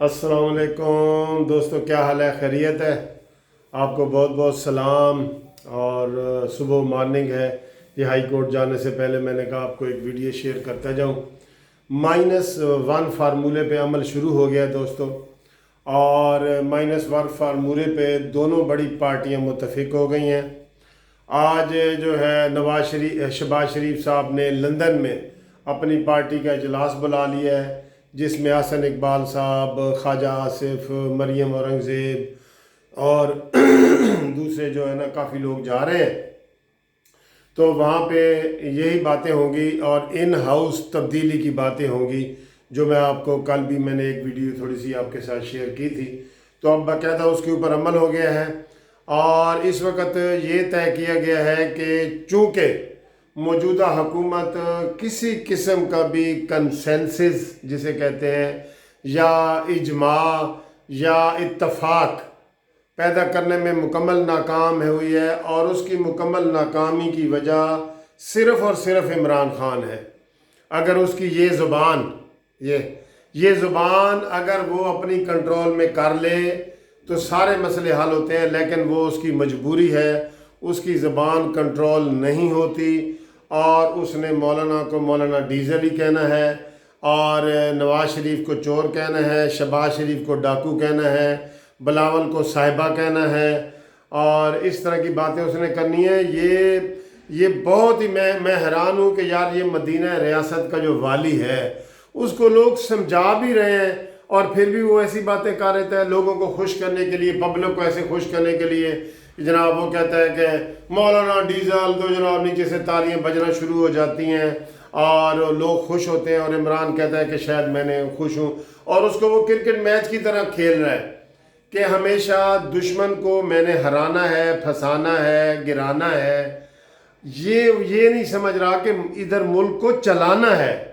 अस्सलाम वालेकुम दोस्तों, क्या हाल है? खैरियत है? आपको बहुत बहुत सलाम। और सुबह मॉर्निंग है। ये हाई कोर्ट जाने से पहले मैंने कहा आपको एक वीडियो शेयर करता जाऊँ। -1 फार्मूले पे अमल शुरू हो गया है दोस्तों। और -1 फार्मूले पे दोनों बड़ी पार्टियां मुत्तफिक हो गई हैं। आज जो है शहबाज शरीफ साहब ने लंदन में अपनी पार्टी का इजलास बुला लिया है, जिसमें हसन इकबाल साहब, ख्वाजा आसिफ, मरियम औरंगज़ेब और दूसरे जो है ना काफ़ी लोग जा रहे हैं। तो वहाँ पे यही बातें होंगी और इन हाउस तब्दीली की बातें होंगी, जो मैं आपको कल भी मैंने एक वीडियो थोड़ी सी आपके साथ शेयर की थी। तो अब बाकायदा उसके ऊपर अमल हो गया है। और इस वक्त ये तय किया गया है कि चूँकि मौजूदा हुकूमत किसी किस्म का भी कंसेंसस जिसे कहते हैं या इजमा या इत्तफाक पैदा करने में मुकम्मल नाकाम हुई है, और उसकी मुकम्मल नाकामी की वजह सिर्फ़ और सिर्फ इमरान खान है। अगर उसकी ये ज़ुबान अगर वो अपनी कंट्रोल में कर ले तो सारे मसले हल होते हैं, लेकिन वो उसकी मजबूरी है, उसकी ज़बान कंट्रोल नहीं होती। और उसने मौलाना को मौलाना डीजल ही कहना है, और नवाज शरीफ को चोर कहना है, शहबाज शरीफ को डाकू कहना है, बिलावल को साहिबा कहना है, और इस तरह की बातें उसने करनी है। ये बहुत ही मैं हैरान हूँ कि यार ये मदीना रियासत का जो वाली है उसको लोग समझा भी रहे हैं और फिर भी वो ऐसी बातें कर रहे हैं लोगों को खुश करने के लिए, पब्लिक को ऐसे खुश करने के लिए। जनाब वो कहता है कि मौलाना डीजल, तो जनाब नीचे से तालियां बजना शुरू हो जाती हैं और लोग खुश होते हैं, और इमरान कहता है कि शायद मैंने खुश हूँ। और उसको वो क्रिकेट मैच की तरह खेल रहा है कि हमेशा दुश्मन को मैंने हराना है, फंसाना है, गिराना है। ये नहीं समझ रहा कि इधर मुल्क को चलाना है।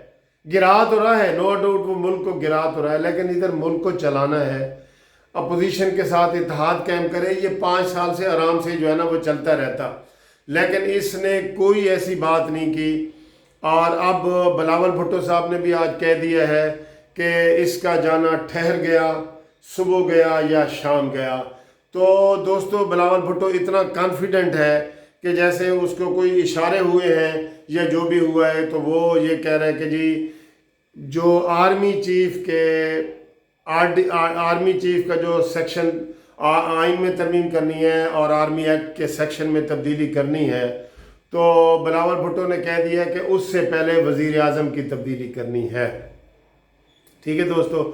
गिरा तो रहा है, नो डाउट वो मुल्क को गिरा तो रहा है, लेकिन इधर मुल्क को चलाना है। अपोजिशन के साथ इत्तेहाद कायम करे। ये 5 साल से आराम से जो है ना वो चलता रहता, लेकिन इसने कोई ऐसी बात नहीं की। और अब बिलावल भुट्टो साहब ने भी आज कह दिया है कि इसका जाना ठहर गया, सुबह गया या शाम गया। तो दोस्तों बिलावल भुट्टो इतना कॉन्फिडेंट है कि जैसे उसको कोई इशारे हुए हैं या जो भी हुआ है, तो वो ये कह रहा है कि जी जो आर्मी चीफ का जो सेक्शन आइन में तरमीम करनी है और आर्मी एक्ट के सेक्शन में तब्दीली करनी है, तो बिलावल भुट्टो ने कह दिया कि उससे पहले वज़ीर आज़म की तब्दीली करनी है। ठीक है दोस्तों,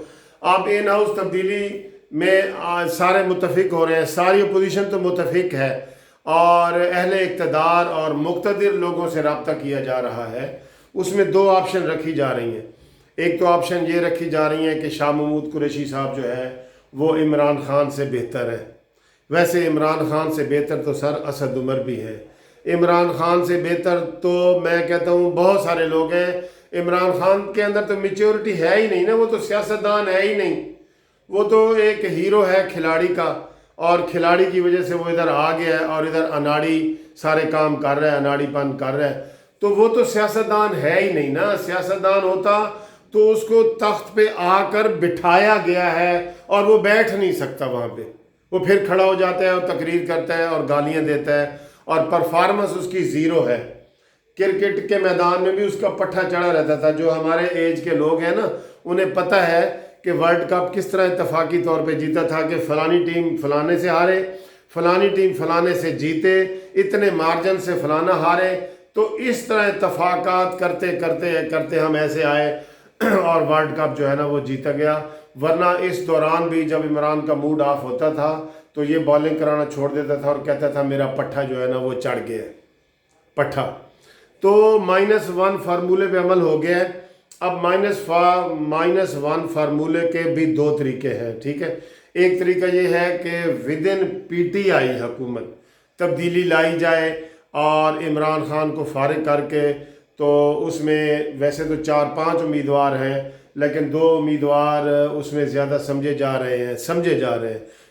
अब इन हाउस तब्दीली में सारे मुत्तफिक हो रहे हैं, सारी अपोजिशन तो मुत्तफिक है, और अहले इक़्तिदार और मुक़्तदिर लोगों से रब्ता किया जा रहा है। उसमें 2 ऑप्शन रखी जा रही हैं। एक तो ऑप्शन ये रखी जा रही है कि शाह महमूद कुरैशी साहब जो है वो इमरान खान से बेहतर है। वैसे इमरान खान से बेहतर तो सर असद उमर भी है। इमरान खान से बेहतर तो मैं कहता हूँ बहुत सारे लोग हैं। इमरान खान के अंदर तो मैच्योरिटी है ही नहीं ना, वो तो सियासतदान है ही नहीं, वो तो एक हीरो है खिलाड़ी का, और खिलाड़ी की वजह से वो इधर आ गया है और इधर अनाड़ी सारे काम कर रहा है, अनाड़ीपन कर रहा है। तो वो तो सियासतदान है ही नहीं ना। सियासतदान होता तो उसको तख्त पे आकर बिठाया गया है और वो बैठ नहीं सकता वहाँ पे। वो फिर खड़ा हो जाता है और तकरीर करता है और गालियाँ देता है, और परफॉर्मेंस उसकी ज़ीरो है। क्रिकेट के मैदान में भी उसका पट्ठा चढ़ा रहता था। जो हमारे एज के लोग हैं ना, उन्हें पता है कि वर्ल्ड कप किस तरह इत्तफाकी तौर पे जीता था, कि फ़लानी टीम फ़लाने से हारे, फ़लानी टीम फ़लाने से जीते, इतने मार्जिन से फ़लाना हारे। तो इस तरह इत्तफाकात करते करते करते हम ऐसे आए और वर्ल्ड कप जो है ना वो जीता गया। वरना इस दौरान भी जब इमरान का मूड ऑफ होता था तो ये बॉलिंग कराना छोड़ देता था और कहता था मेरा पट्ठा जो है ना वो चढ़ गया है, पट्ठा। तो -1 फार्मूले पे अमल हो गया है। अब -1 फार्मूले के भी 2 तरीके हैं। ठीक है, एक तरीका ये है कि विद इन PTI हुकूमत तब्दीली लाई जाए और इमरान खान को फारिग करके, तो उसमें वैसे तो 4-5 उम्मीदवार हैं, लेकिन 2 उम्मीदवार उसमें ज़्यादा समझे जा रहे हैं।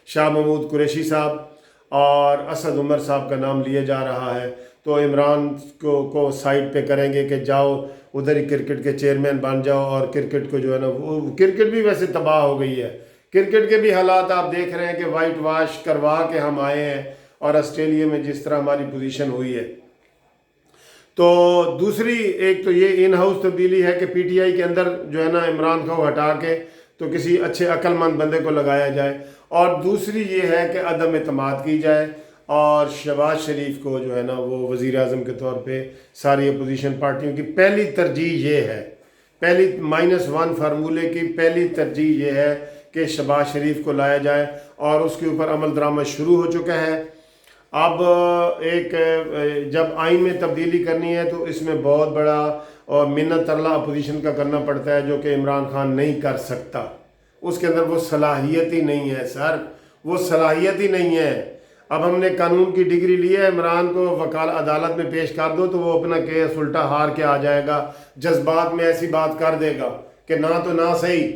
शाह महमूद कुरैशी साहब और असद उमर साहब का नाम लिया जा रहा है। तो इमरान को साइड पे करेंगे कि जाओ उधर ही क्रिकेट के चेयरमैन बन जाओ, और क्रिकेट को जो है ना वो क्रिकेट भी वैसे तबाह हो गई है। کرکٹ کے بھی حالات آپ دیکھ رہے ہیں کہ وائٹ واش کروا کے ہم آئے ہیں، اور آسٹریلیا میں جس طرح ہماری پوزیشن ہوئی ہے۔ تو دوسری ایک تو یہ ان ہاؤس تبدیلی ہے کہ پی ٹی آئی کے اندر جو ہے نا عمران خان کو ہٹا کے تو کسی اچھے عقل مند بندے کو لگایا جائے، اور دوسری یہ ہے کہ عدم اعتماد کی جائے، اور شہباز شریف کو جو ہے نا وہ وزیر اعظم کے طور پہ ساری اپوزیشن پارٹیوں کی پہلی ترجیح یہ ہے، پہلی -1 فارمولے کی پہلی ترجیح یہ ہے کہ شہباز شریف کو لایا جائے، اور اس کے اوپر عمل درآمد شروع ہو چکا ہے۔ اب ایک جب آئین میں تبدیلی کرنی ہے تو اس میں بہت بڑا اور منت ترلا اپوزیشن کا کرنا پڑتا ہے، جو کہ عمران خان نہیں کر سکتا۔ اس کے اندر وہ صلاحیت ہی نہیں ہے سر، وہ صلاحیت ہی نہیں ہے۔ اب ہم نے قانون کی ڈگری لی ہے، عمران کو عدالت میں پیش کر دو تو وہ اپنا کیس الٹا ہار کے آ جائے گا، جذبات میں ایسی بات کر دے گا کہ نہ تو نہ صحیح،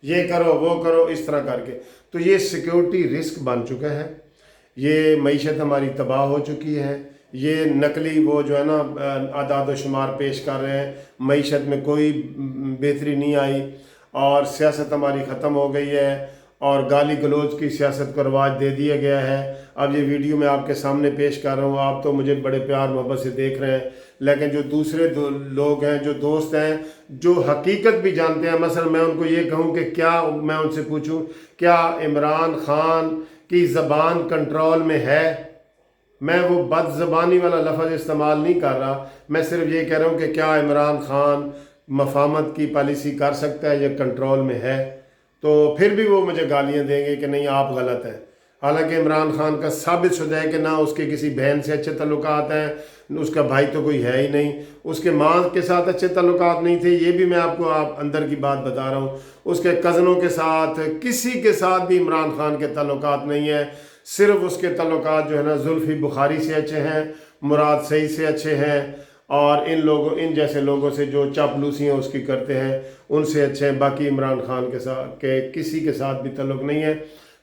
یہ کرو وہ کرو، اس طرح کر کے۔ تو یہ سیکیورٹی رسک بن چکا ہے، یہ معیشت ہماری تباہ ہو چکی ہے، یہ نقلی وہ جو ہے نا اعداد و شمار پیش کر رہے ہیں، معیشت میں کوئی بہتری نہیں آئی، اور سیاست ہماری ختم ہو گئی ہے، اور گالی گلوچ کی سیاست کو رواج دے دیا گیا ہے۔ اب یہ ویڈیو میں آپ کے سامنے پیش کر رہا ہوں، آپ تو مجھے بڑے پیار محبت سے دیکھ رہے ہیں، لیکن جو دوسرے لوگ ہیں، جو دوست ہیں، جو حقیقت بھی جانتے ہیں، مثلا میں ان کو یہ کہوں کہ کیا میں ان سے پوچھوں کیا عمران خان کی زبان کنٹرول میں ہے؟ میں وہ بد زبانی والا لفظ استعمال نہیں کر رہا، میں صرف یہ کہہ رہا ہوں کہ کیا عمران خان مفاہمت کی پالیسی کر سکتا ہے یا کنٹرول میں ہے؟ تو پھر بھی وہ مجھے گالیاں دیں گے کہ نہیں آپ غلط ہیں، حالانکہ عمران خان کا ثابت شدہ ہے کہ نہ اس کے کسی بہن سے اچھے تعلقات ہیں، اس کا بھائی تو کوئی ہے ہی نہیں، اس کے ماں کے ساتھ اچھے تعلقات نہیں تھے، یہ بھی میں آپ کو اندر کی بات بتا رہا ہوں، اس کے کزنوں کے ساتھ کسی کے ساتھ بھی عمران خان کے تعلقات نہیں ہیں، صرف اس کے تعلقات جو ہے نا زلفی بخاری سے اچھے ہیں، مراد سعید سے اچھے ہیں، اور ان جیسے لوگوں سے جو چاپلوسیاں اس کی کرتے ہیں ان سے اچھے ہیں، باقی عمران خان کے ساتھ کسی کے ساتھ بھی تعلق نہیں ہے۔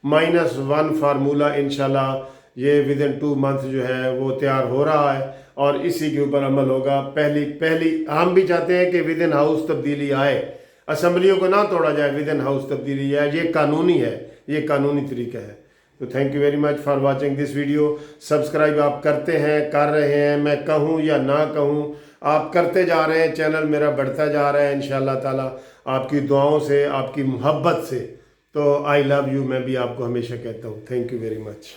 -1 فارمولہ انشاءاللہ یہ within 2 months جو ہے وہ تیار ہو رہا ہے، اور اسی کے اوپر عمل ہوگا۔ پہلی ہم بھی چاہتے ہیں کہ within ہاؤس تبدیلی آئے، اسمبلیوں کو نہ توڑا جائے، within ہاؤس تبدیلی آئے، یہ قانونی ہے، یہ قانونی طریقہ ہے۔ تو thank you very much for watching this video. Subscribe آپ کرتے ہیں، کر رہے ہیں، میں کہوں یا نہ کہوں آپ کرتے جا رہے ہیں، چینل میرا بڑھتا جا رہا ہے انشاءاللہ تعالی، آپ کی دعاؤں سے، آپ کی محبت سے۔ تو آئی لو یو، میں بھی آپ کو ہمیشہ کہتا ہوں۔ Thank you very much.